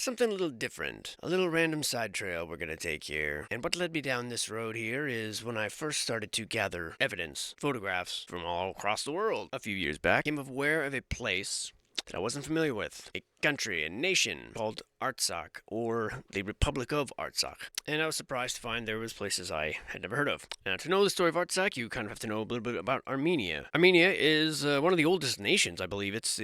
something a little different. A little random side trail we're gonna take here. And what led me down this road here is when I first started to gather evidence, photographs from all across the world. A few years back, I became aware of a place that I wasn't familiar with. A country, a nation called Artsakh, or the Republic of Artsakh. And I was surprised to find there was places I had never heard of. Now, to know the story of Artsakh, you kind of have to know a little bit about Armenia. Armenia is one of the oldest nations, I believe. It's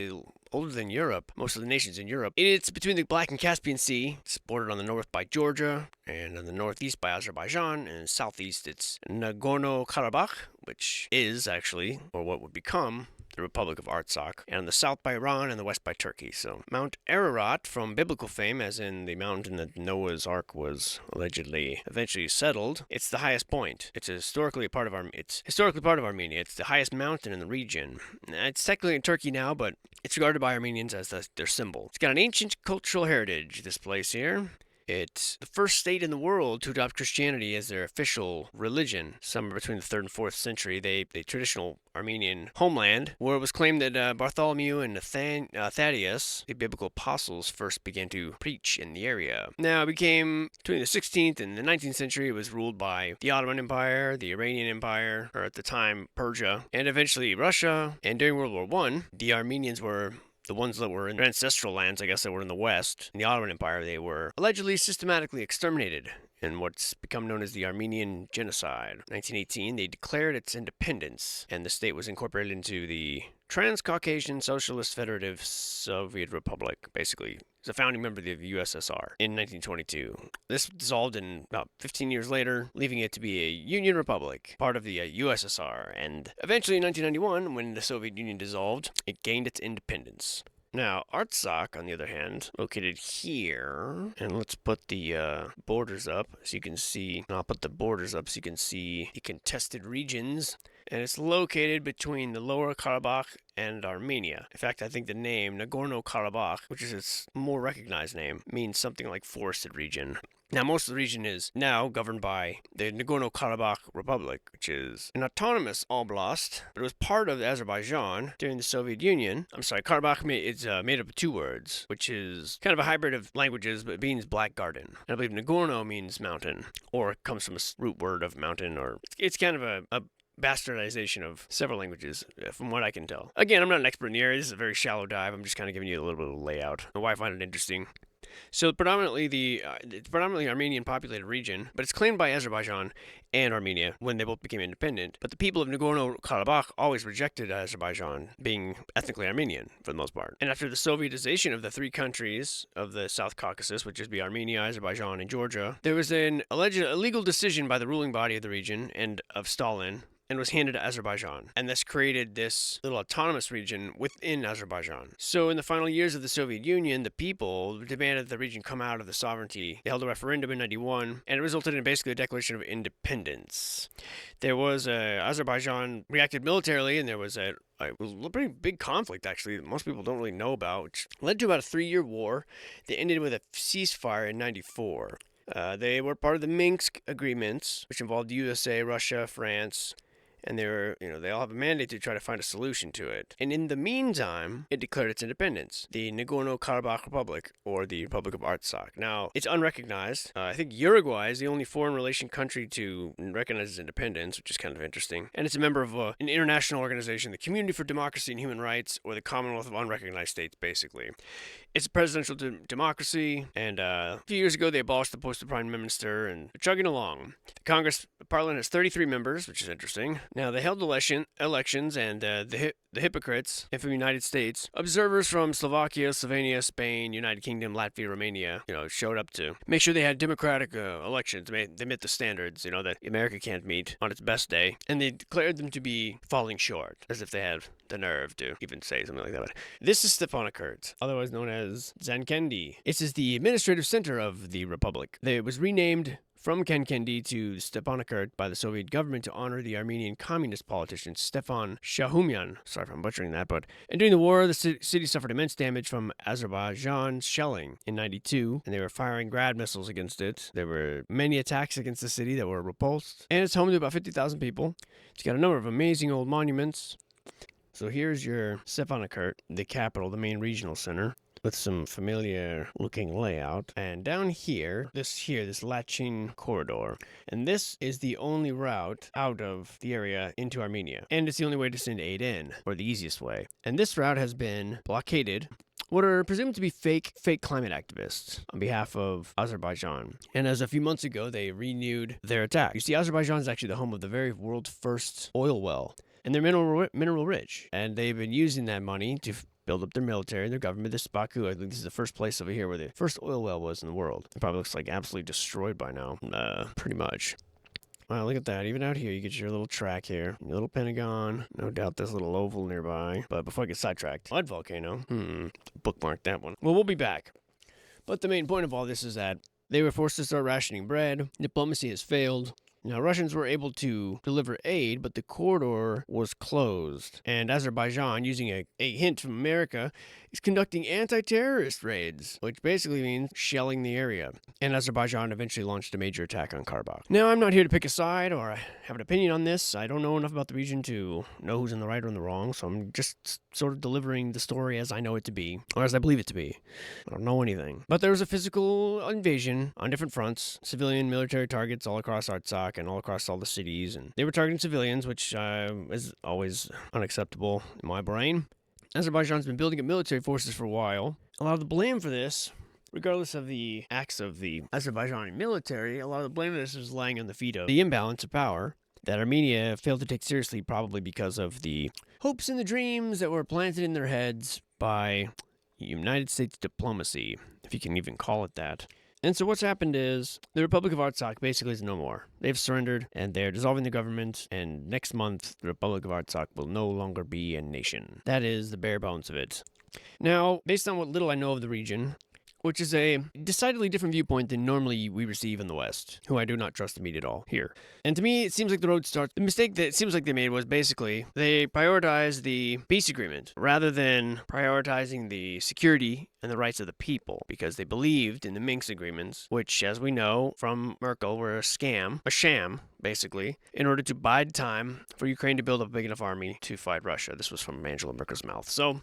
older than Europe, most of the nations in Europe. It's between the Black and Caspian Sea. It's bordered on the north by Georgia, and on the northeast by Azerbaijan, and southeast it's Nogorno-Karabakh, which is actually, or what would become, the Republic of Artsakh, and on the south by Iran and the west by Turkey. So Mount Ararat, from biblical fame, as in the mountain that Noah's Ark was allegedly eventually settled, it's the highest point. It's historically part of Armenia. It's the highest mountain in the region. It's technically in Turkey now, but it's regarded by Armenians as their symbol. It's got an ancient cultural heritage, this place here. It's the first state in the world to adopt Christianity as their official religion. Somewhere between the 3rd and 4th century, the traditional Armenian homeland, where it was claimed that Bartholomew and Thaddeus, the biblical apostles, first began to preach in the area. Now, it became, between the 16th and the 19th century, it was ruled by the Ottoman Empire, the Iranian Empire, or at the time, Persia, and eventually Russia. And during World War I, the Armenians were the ones that were in their ancestral lands, I guess, that were in the West, in the Ottoman Empire, they were allegedly systematically exterminated in what's become known as the Armenian Genocide. In 1918, they declared its independence, and the state was incorporated into the Transcaucasian Socialist Federative Soviet Republic, basically. It's a founding member of the USSR in 1922. This dissolved in about 15 years later, leaving it to be a Union Republic, part of the USSR. And eventually in 1991, when the Soviet Union dissolved, it gained its independence. Now, Artsakh, on the other hand, located here, and let's put the borders up so you can see, I'll put the borders up so you can see the contested regions, and it's located between the Lower Karabakh and Armenia. In fact, I think the name Nogorno-Karabakh, which is its more recognized name, means something like forested region. Now, most of the region is now governed by the Nagorno-Karabakh Republic, which is an autonomous oblast, but it was part of Azerbaijan during the Soviet Union. I'm sorry, Karabakh is made up of two words, which is kind of a hybrid of languages, but it means black garden. And I believe Nagorno means mountain, or it comes from a root word of mountain, or it's kind of a bastardization of several languages, from what I can tell. Again, I'm not an expert in the area. This is a very shallow dive. I'm just kind of giving you a little bit of layout and why I find it interesting. So predominantly Armenian populated region, but it's claimed by Azerbaijan and Armenia when they both became independent. But the people of Nagorno-Karabakh always rejected Azerbaijan, being ethnically Armenian for the most part. And after the Sovietization of the three countries of the South Caucasus, which would be Armenia, Azerbaijan, and Georgia, there was an alleged illegal decision by the ruling body of the region and of Stalin, and was handed to Azerbaijan. And this created this little autonomous region within Azerbaijan. So in the final years of the Soviet Union, the people demanded that the region come out of the sovereignty. They held a referendum in 91, and it resulted in basically a declaration of independence. There was Azerbaijan reacted militarily, and there was a pretty big conflict, actually, that most people don't really know about, which led to about a 3-year war that ended with a ceasefire in 94. They were part of the Minsk agreements, which involved the USA, Russia, France, and they all have a mandate to try to find a solution to it. And in the meantime, it declared its independence, the Nagorno-Karabakh Republic, or the Republic of Artsakh. Now, it's unrecognized. I think Uruguay is the only foreign relation country to recognize its independence, which is kind of interesting. And it's a member of an international organization, the Community for Democracy and Human Rights, or the Commonwealth of Unrecognized States, basically. It's a presidential democracy, and a few years ago they abolished the post of prime minister, and they're chugging along. The Parliament has 33 members, which is interesting. Now, they held elections, and the hypocrites from the United States, observers from Slovakia, Slovenia, Spain, United Kingdom, Latvia, Romania, showed up to make sure they had democratic elections. They met the standards, that America can't meet on its best day, and they declared them to be falling short, as if they had the nerve to even say something like that. But this is Stepanakert, otherwise known as Zankendi. This is the administrative center of the republic. It was renamed from Kenkendi to Stepanakert by the Soviet government to honor the Armenian communist politician Stefan Shahumyan. Sorry if I'm butchering that, and during the war, the city suffered immense damage from Azerbaijan's shelling in 92, and they were firing Grad missiles against it. There were many attacks against the city that were repulsed, and it's home to about 50,000 people. It's got a number of amazing old monuments. So here's your Stepanakert, the capital, the main regional center. with some familiar looking layout. And down here, this latching corridor. And this is the only route out of the area into Armenia. And it's the only way to send aid in, or the easiest way. And this route has been blockaded what are presumed to be fake climate activists on behalf of Azerbaijan. And as a few months ago, they renewed their attack. You see, Azerbaijan is actually the home of the very world's first oil well. And they're mineral rich. And they've been using that money to build up their military and their government. This is Baku. I think this is the first place over here where the first oil well was in the world. It probably looks like absolutely destroyed by now. Pretty much. Wow, look at that. Even out here, you get your little track here. Your little Pentagon. No doubt there's a little oval nearby. But before I get sidetracked, mud volcano. Bookmark that one. Well, we'll be back. But the main point of all this is that they were forced to start rationing bread. Diplomacy has failed. Now, Russians were able to deliver aid, but the corridor was closed. And Azerbaijan, using a hint from America, is conducting anti-terrorist raids, which basically means shelling the area. And Azerbaijan eventually launched a major attack on Karabakh. Now, I'm not here to pick a side or have an opinion on this. I don't know enough about the region to know who's in the right or in the wrong, so I'm just sort of delivering the story as I know it to be, or as I believe it to be. I don't know anything. But there was a physical invasion on different fronts, civilian military targets all across Artsakh and all across all the cities, and they were targeting civilians, which is always unacceptable in my brain. Azerbaijan's been building up military forces for a while. A lot of the blame for this, regardless of the acts of the Azerbaijani military, a lot of the blame for this is lying on the feet of the imbalance of power that Armenia failed to take seriously, probably because of the hopes and the dreams that were planted in their heads by United States diplomacy, if you can even call it that. And so what's happened is the Republic of Artsakh basically is no more. They've surrendered, and they're dissolving the government, and next month, the Republic of Artsakh will no longer be a nation. That is the bare bones of it. Now, based on what little I know of the region, which is a decidedly different viewpoint than normally we receive in the West, who I do not trust the media at all here. And to me, it seems like the mistake that it seems like they made was basically they prioritized the peace agreement rather than prioritizing the security and the rights of the people, because they believed in the Minsk agreements, which, as we know from Merkel, were a sham, basically, in order to bide time for Ukraine to build up a big enough army to fight Russia. This was from Angela Merkel's mouth. So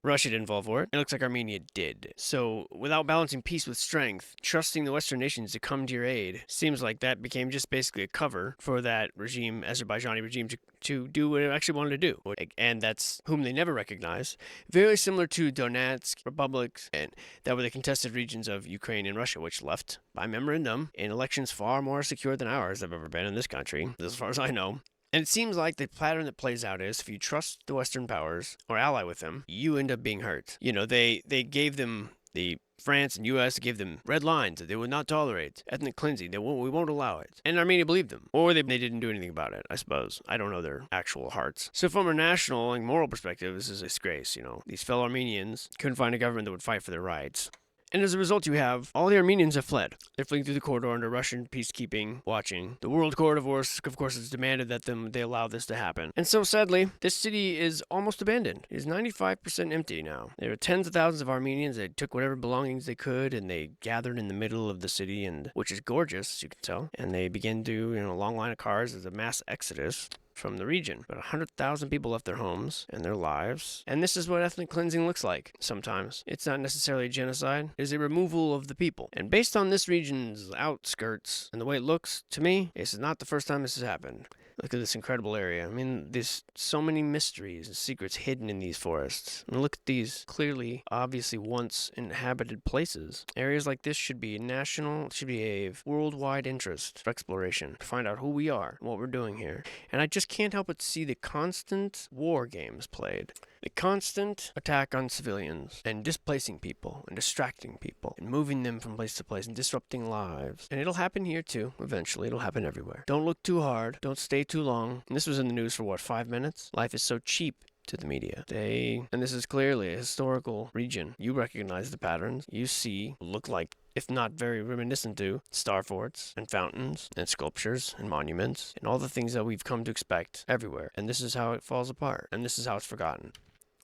Russia didn't fall for it. It looks like Armenia did. So, without balancing peace with strength, trusting the Western nations to come to your aid, seems like that became just basically a cover for that regime, Azerbaijani regime, to do what it actually wanted to do. And that's whom they never recognized. Very similar to Donetsk republics, and that were the contested regions of Ukraine and Russia, which left, by memorandum, in elections far more secure than ours have ever been in this country, as far as I know. And it seems like the pattern that plays out is if you trust the Western powers or ally with them, you end up being hurt. You know, they gave them, the France and U.S. gave them red lines that they would not tolerate ethnic cleansing. We won't allow it. And Armenia believed them. Or they didn't do anything about it, I suppose. I don't know their actual hearts. So from a national and moral perspective, this is a disgrace, you know. These fellow Armenians couldn't find a government that would fight for their rights. And as a result, you have all the Armenians have fled. They're fleeing through the corridor under Russian peacekeeping watching. The World Court, of course, has demanded that they allow this to happen. And so, sadly, this city is almost abandoned. It is 95% empty now. There are tens of thousands of Armenians. They took whatever belongings they could, and they gathered in the middle of the city, which is gorgeous, as you can tell. And they began to, a long line of cars. There's a mass exodus from the region. About 100,000 people left their homes and their lives. And this is what ethnic cleansing looks like sometimes. It's not necessarily a genocide. It is a removal of the people. And based on this region's outskirts and the way it looks, to me, this is not the first time this has happened. Look at this incredible area. I mean, there's so many mysteries and secrets hidden in these forests. And look at these clearly, obviously once inhabited places. Areas like this should be a worldwide interest for exploration, to find out who we are, what we're doing here. And I just can't help but see the constant war games played. The constant attack on civilians and displacing people and distracting people and moving them from place to place and disrupting lives. And it'll happen here too. Eventually, it'll happen everywhere. Don't look too hard. Don't stay too long. And this was in the news for 5 minutes? Life is so cheap to the media. And this is clearly a historical region. You recognize the patterns. You see, look like, if not very reminiscent to, star forts and fountains and sculptures and monuments and all the things that we've come to expect everywhere. And this is how it falls apart. And this is how it's forgotten.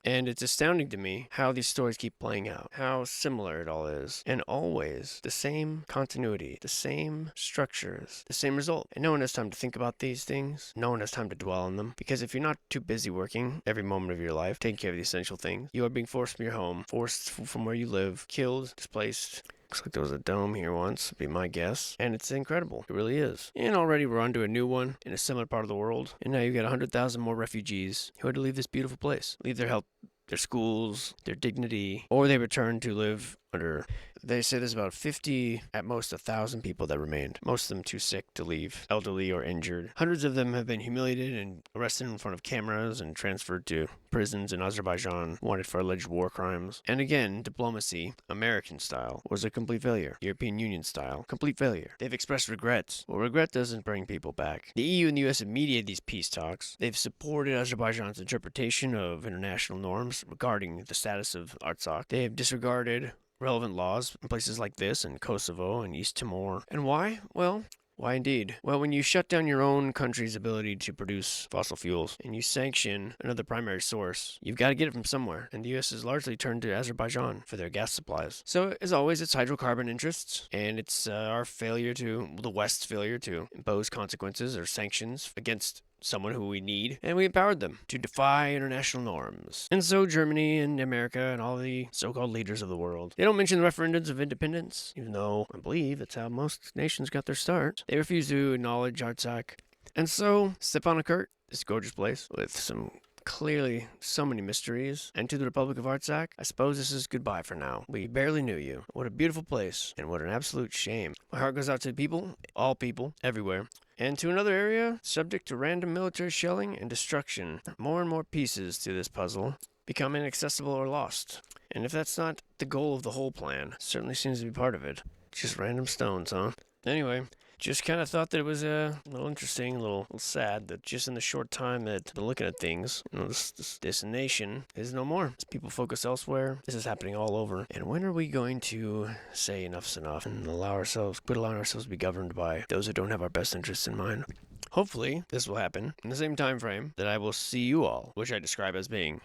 And it's astounding to me how these stories keep playing out, how similar it all is, and always the same continuity, the same structures, the same result. And no one has time to think about these things. No one has time to dwell on them. Because if you're not too busy working every moment of your life, taking care of the essential things, you are being forced from your home, forced from where you live, killed, displaced. Looks like there was a dome here once, would be my guess. And it's incredible. It really is. And already we're onto a new one in a similar part of the world. And now you've got 100,000 more refugees who had to leave this beautiful place, leave their health, their schools, their dignity, or they return to live under. They say there's about 50, at most 1,000 people that remained, most of them too sick to leave, elderly or injured. Hundreds of them have been humiliated and arrested in front of cameras and transferred to prisons in Azerbaijan, wanted for alleged war crimes. And again, diplomacy, American style, was a complete failure. European Union style, complete failure. They've expressed regrets. Well, regret doesn't bring people back. The EU and the US have mediated these peace talks. They've supported Azerbaijan's interpretation of international norms regarding the status of Artsakh. They have disregarded relevant laws in places like this, in Kosovo and East Timor. And why? Well, why indeed? Well, when you shut down your own country's ability to produce fossil fuels and you sanction another primary source, you've got to get it from somewhere. And the U.S. has largely turned to Azerbaijan for their gas supplies. So, as always, it's hydrocarbon interests, and it's the West's failure to impose consequences or sanctions against someone who we need, and we empowered them to defy international norms. And so Germany and America and all the so-called leaders of the world, they don't mention the referendums of independence, even though I believe that's how most nations got their start. They refuse to acknowledge Artsakh. And so, Stepanakert, this gorgeous place with clearly so many mysteries, and to the Republic of Artsakh, I suppose this is goodbye for now. We barely knew you. What a beautiful place, and what an absolute shame. My heart goes out to people, all people, everywhere. And to another area, subject to random military shelling and destruction. More and more pieces to this puzzle become inaccessible or lost. And if that's not the goal of the whole plan, it certainly seems to be part of it. Just random stones, huh? Anyway, just kind of thought that it was a little interesting, a little sad that just in the short time that I've been looking at things, this nation is no more. As people focus elsewhere, this is happening all over. And when are we going to say enough's enough and quit allowing ourselves to be governed by those who don't have our best interests in mind? Hopefully, this will happen in the same time frame that I will see you all, which I describe as being